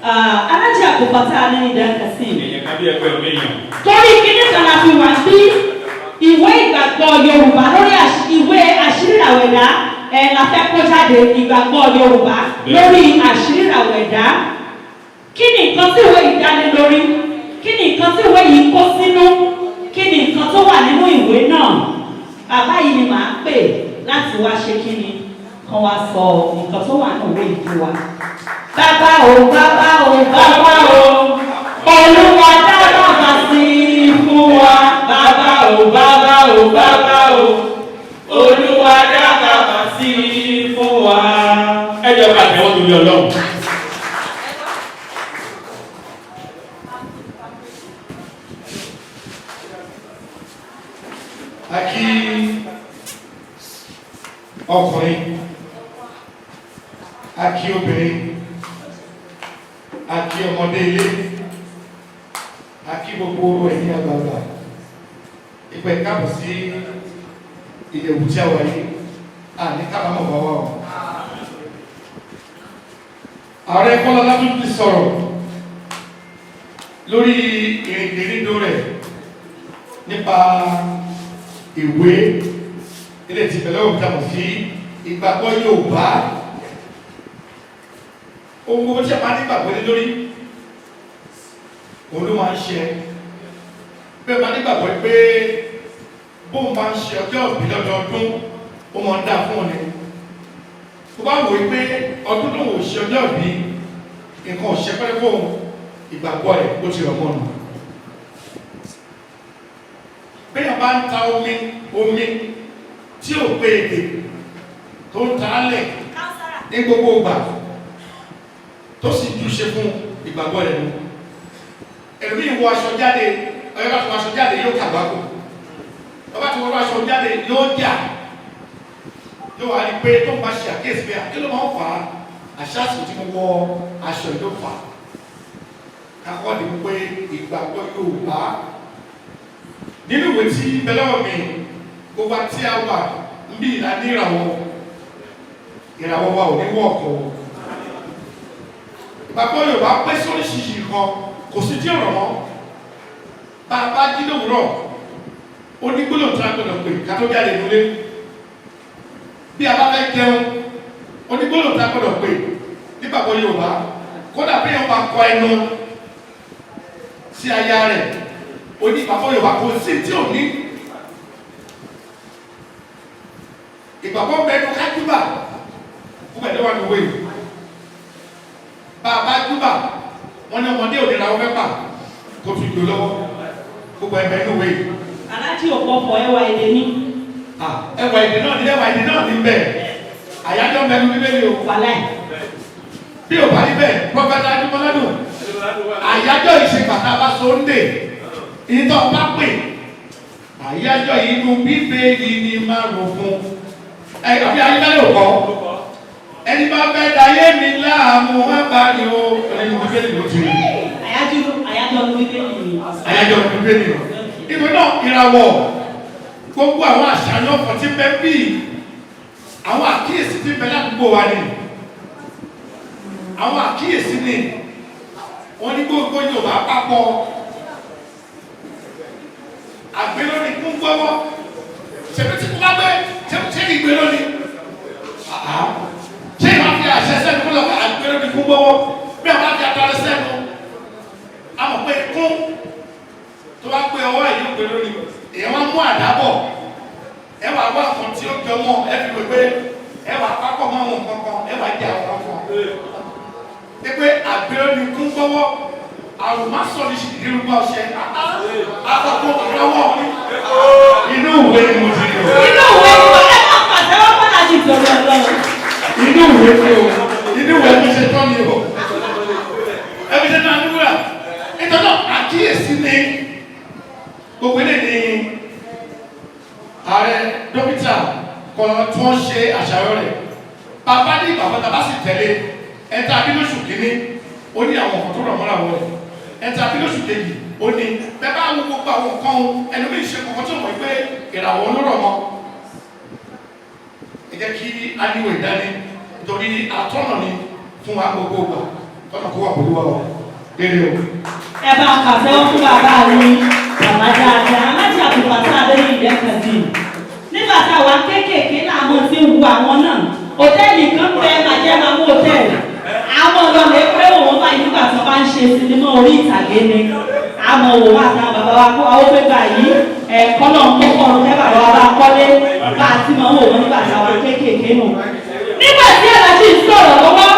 alájà kò pàtà ní ìdáǹkàsí. Èèyàn kan bí ẹgbẹ́ òmìnira. Torí kíní kan la fi wà sí ìwé ìgbàgbọ́ Yorùbá lórí ìwé àṣírí àwẹ̀dá la fẹ́ kó jáde ìgbàgbọ́ Yorùbá lórí àṣírí àwẹ̀dá. Kí ni nǹkan tí ìwé yìí dálé lórí? Kí ni nǹkan tí ìwé yìí kó sínú? Kí ni nǹkan tó wà nínú ìwé náà? Bàbá yìí ni màá pè láti wá ṣe kí ni kan wá sọ nǹkan tó wà nínú ìwé yìí fún wa. Bàbá o, bàbá o, bàbá o, Olúwa dá bàbá sí fún wa. Bàbá o, bàbá o, bàbá o, Olúwa dá bàbá sí fún wa. Ẹ jẹ́ ká tẹ́wọ́ torí Ọlọ́run. A kí ọkùnrin, a kí obìnrin, a kí ọmọdé ilé, a kí gbogbo ẹ̀yin àgbààgbà. Ìpẹ̀ káàbọ̀ sí ìdẹ̀wù tí a wà yìí, a ní kábàámọ̀ bá wà ọ̀. Ààrẹ Kọ́lá Látúndì ti sọ̀rọ̀ lórí ìrìnkèrindò rẹ̀ nípa ìwé ilé ti bẹ̀rẹ̀ òun tàbí sí ìgbàgbọ́ Yorùbá. Ohun gbogbo tí a máa ní ìgbàgbọ́ lé lórí òun ló máa ń ṣe. Bẹ́ẹ̀ máa ní ìgbàgbọ́ pé bóun máa ń ṣe ọjọ́ ìbí lọ́dọọdún ó máa ń dá fún ọ ni. Tó bá wò pé ọdún tó wò ṣe ọjọ́ ìbí nǹkan ọ̀ṣẹ́ pẹ́lẹ́ fóun ìgbàgbọ́ rẹ̀ ó ti rọ̀ mọ́nu. Bẹ́ẹ̀ bá ń ta omi tí ò pé èdè tó ń ta álẹ̀ ní gbogbo ìgbà tó sì júṣe fún ìgbàgbọ́ rẹ̀ nù. Ẹ̀mí ìwọ aṣọ jáde, ọ̀yọ́ bá ti wọ aṣọ jáde yóò kàgbákò. Ọba ti wọ aṣọ jáde yóò jà. Yóò wá ní pé tó ń bá ṣe àkíyèsí pé kí ló máa ń fà á? Àṣàṣù tí mo wọ aṣọ yìí ló fà á. Kakọ́ ni pé ìgbàgbọ́ Yorùbá nínú ìwé tí bẹlẹ́wọ̀ mi gbogbo àti àwà ń bí ìlànà ìràwọ̀ wa ò ní wọ́ọ̀kọ̀. Ìgbàgbọ́ Yorùbá pẹ́ sórí ṣíṣì kan kò sí tí ọ̀rọ̀ mọ́. Bàbá jí lówùúrọ̀ onígbóló tó agbọ́dọ̀ pé ká tó jáde nílé. Bí a bá fẹ́ jẹun onígbóló tó agbọ́dọ̀ pé nígbàgbọ́ Yorùbá kódà bí wọ́n bá kọ ẹnu sí aya rẹ̀ onígbàgbọ́ Yorùbá kò sí tí ò ní. Ìgbàgbọ́ bẹnu ká júbà fún ẹ̀dọ́ wà lówó yìí. Bàbá júbà wọn ní ọmọdé òde làwọn mẹ́fà kó tún jò lọ́wọ́ gbogbo ẹ̀bẹ̀ inú wẹ̀ yìí. Aláàjì ọ̀pọ̀ ọ̀pọ̀ ẹwà èdè ní. Ẹwà èdè náà ní bẹ́ẹ̀. Àyájọ́ mẹ́nu bíbélì o. Wàláì. Bí o bá ní bẹ́ẹ̀, Prọfẹ̀tà Adúmọ́ládùn. Àyájọ́ ìṣèpàtà bá Sọ́ndé. Ìtọ́ bá pè. Àyájọ́ inú bíbélì ni máa rò fún. Àbí ayébẹ́lẹ̀ ò kọ́. Ẹni bá fẹ́ dayé mi láàmú wá bá ní o. Ẹni bíbélì ló ti rí. Àyájọ́ bíbélì ni. Àyájọ́ bíbélì ni. Ìwé náà ìràwọ̀ gbogbo àwọn àṣàyàn ọkọ̀ tí bẹ́ bí àwọn àkíyèsí tí bẹ ládùúgbò wa ni àwọn àkíyèsí ni wọ́n ní gbogbo Yorùbá papọ̀ àgbélónì kún gbọ́wọ́ ṣèbí tí kò bá gbé ṣé ìgbélónì ṣé ìwà fi àṣẹ sẹ́nu kó lọ́wọ́ àgbélónì kún gbọ́wọ́ bí àwọn àfi àtàrẹ sẹ́nu àmọ̀ pé kún tó bá gbé ọwọ́ ẹ̀yìn ògbélónì èèyàn máa mú àdábọ̀ ẹ wà wá kan tí ó jọ mọ́ ẹ fi pépé ẹ wà pápọ̀ mọ́ àwọn kankan ẹ wà jẹ àwọn kankan pépé àgbélónì kún gbọ́wọ́ àrùn má sọ ní ìdílé gbọ́ ọ̀ṣẹ́ àkọ́kọ́ lọ́wọ́ inú ìwé ni mo ti rí o. Inú ìwé ni wọ́n ẹ̀ máa pàṣẹ wọ́n bá láti ìjọba ọlọ́run. Inú ìwé ni o, inú ìwé mi ṣe tán ni o. Ẹbí ṣe tán nígbà ìtọ́jú àkíyèsí ni gbogbo ilé ni ààrẹ dókítà kan tí wọ́n ṣe àṣàyọ rẹ̀. Bàbá ní ìgbàgbọ́ tàbá sì tẹ̀lé ẹ̀ta bí lóṣù kìíní ó ní àwọn ọ̀kan tó rọ̀ mọ́ra wọ̀ rẹ̀. Ẹ̀ta bí lóṣù kejì ó ní bẹ́ẹ̀ bá wo gbogbo àwọn nǹkan ẹni bí ìṣe kọ̀ọ̀kan tó mọ̀ pé ìràwọ̀ olórọ̀ mọ́. Ẹ jẹ́ kí a níwò ìdání nítorí àtọ́nà ni fún wa gbogbo wa kọ́nà kó wà pẹ̀lú wa eré o. Ẹ bá pàṣẹwọ́ fún bàbá mi bàbá dáadáa aláṣẹ àtùpàṣẹ adéyìn ìdẹ́kẹ̀dì nígbà táwa kéékèèké làwọn ti ń wu àwọn náà hòtẹ́ẹ̀lì kan fẹ́ màjẹ́ máa mú hòtẹ́ẹ̀lì àwọn ọlọ́lẹ̀ pé òun báyìí nígbà tí wọ́n bá ń ṣe sinimá orí ìtàgé ni àmọ́ òun wà táwọn bàbá wa kó àwọn pépà yìí ẹ̀kọ́ náà ń kókó ọ̀run kẹ́ bàbá wa bá kọ́lé bá a ti máa ń wò wọ́n nígbà táwa kéékèèké nù. Nígbà tí aláṣẹ sọ̀rọ̀ lọ́wọ́